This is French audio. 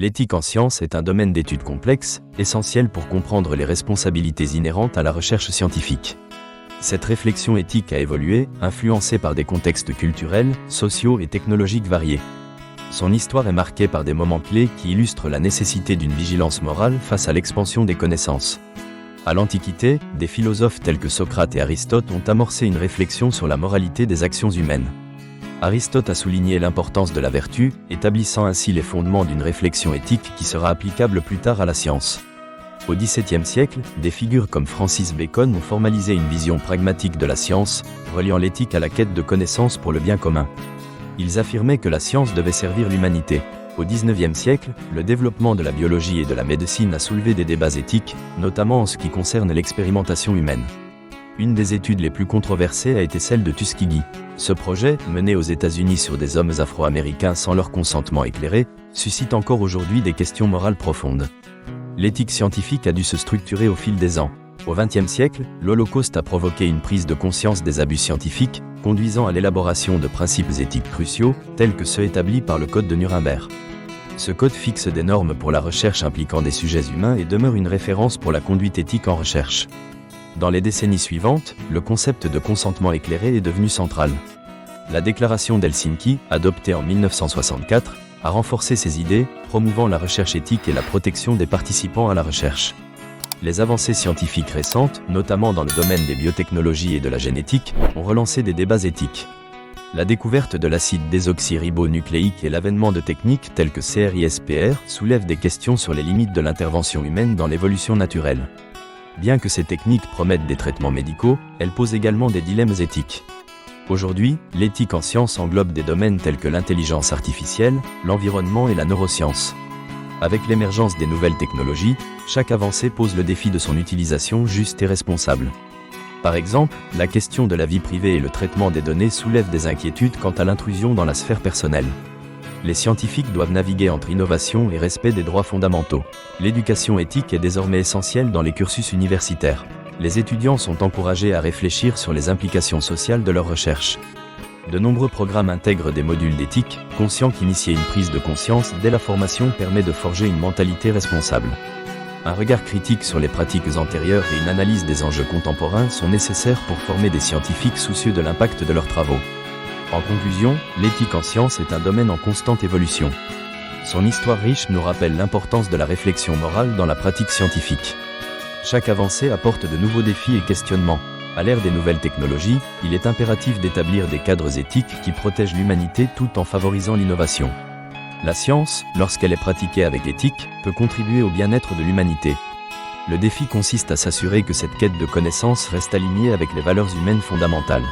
L'éthique en sciences est un domaine d'étude complexe, essentiel pour comprendre les responsabilités inhérentes à la recherche scientifique. Cette réflexion éthique a évolué, influencée par des contextes culturels, sociaux et technologiques variés. Son histoire est marquée par des moments clés qui illustrent la nécessité d'une vigilance morale face à l'expansion des connaissances. À l'Antiquité, des philosophes tels que Socrate et Aristote ont amorcé une réflexion sur la moralité des actions humaines. Aristote a souligné l'importance de la vertu, établissant ainsi les fondements d'une réflexion éthique qui sera applicable plus tard à la science. Au XVIIe siècle, des figures comme Francis Bacon ont formalisé une vision pragmatique de la science, reliant l'éthique à la quête de connaissances pour le bien commun. Ils affirmaient que la science devait servir l'humanité. Au XIXe siècle, le développement de la biologie et de la médecine a soulevé des débats éthiques, notamment en ce qui concerne l'expérimentation humaine. Une des études les plus controversées a été celle de Tuskegee. Ce projet, mené aux États-Unis sur des hommes afro-américains sans leur consentement éclairé, suscite encore aujourd'hui des questions morales profondes. L'éthique scientifique a dû se structurer au fil des ans. Au XXe siècle, l'Holocauste a provoqué une prise de conscience des abus scientifiques, conduisant à l'élaboration de principes éthiques cruciaux, tels que ceux établis par le Code de Nuremberg. Ce code fixe des normes pour la recherche impliquant des sujets humains et demeure une référence pour la conduite éthique en recherche. Dans les décennies suivantes, le concept de consentement éclairé est devenu central. La déclaration d'Helsinki, adoptée en 1964, a renforcé ces idées, promouvant la recherche éthique et la protection des participants à la recherche. Les avancées scientifiques récentes, notamment dans le domaine des biotechnologies et de la génétique, ont relancé des débats éthiques. La découverte de l'acide désoxyribonucléique et l'avènement de techniques telles que CRISPR soulèvent des questions sur les limites de l'intervention humaine dans l'évolution naturelle. Bien que ces techniques promettent des traitements médicaux, elles posent également des dilemmes éthiques. Aujourd'hui, l'éthique en sciences englobe des domaines tels que l'intelligence artificielle, l'environnement et la neuroscience. Avec l'émergence des nouvelles technologies, chaque avancée pose le défi de son utilisation juste et responsable. Par exemple, la question de la vie privée et le traitement des données soulèvent des inquiétudes quant à l'intrusion dans la sphère personnelle. Les scientifiques doivent naviguer entre innovation et respect des droits fondamentaux. L'éducation éthique est désormais essentielle dans les cursus universitaires. Les étudiants sont encouragés à réfléchir sur les implications sociales de leurs recherches. De nombreux programmes intègrent des modules d'éthique, conscients qu'initier une prise de conscience dès la formation permet de forger une mentalité responsable. Un regard critique sur les pratiques antérieures et une analyse des enjeux contemporains sont nécessaires pour former des scientifiques soucieux de l'impact de leurs travaux. En conclusion, l'éthique en sciences est un domaine en constante évolution. Son histoire riche nous rappelle l'importance de la réflexion morale dans la pratique scientifique. Chaque avancée apporte de nouveaux défis et questionnements. À l'ère des nouvelles technologies, il est impératif d'établir des cadres éthiques qui protègent l'humanité tout en favorisant l'innovation. La science, lorsqu'elle est pratiquée avec éthique, peut contribuer au bien-être de l'humanité. Le défi consiste à s'assurer que cette quête de connaissance reste alignée avec les valeurs humaines fondamentales.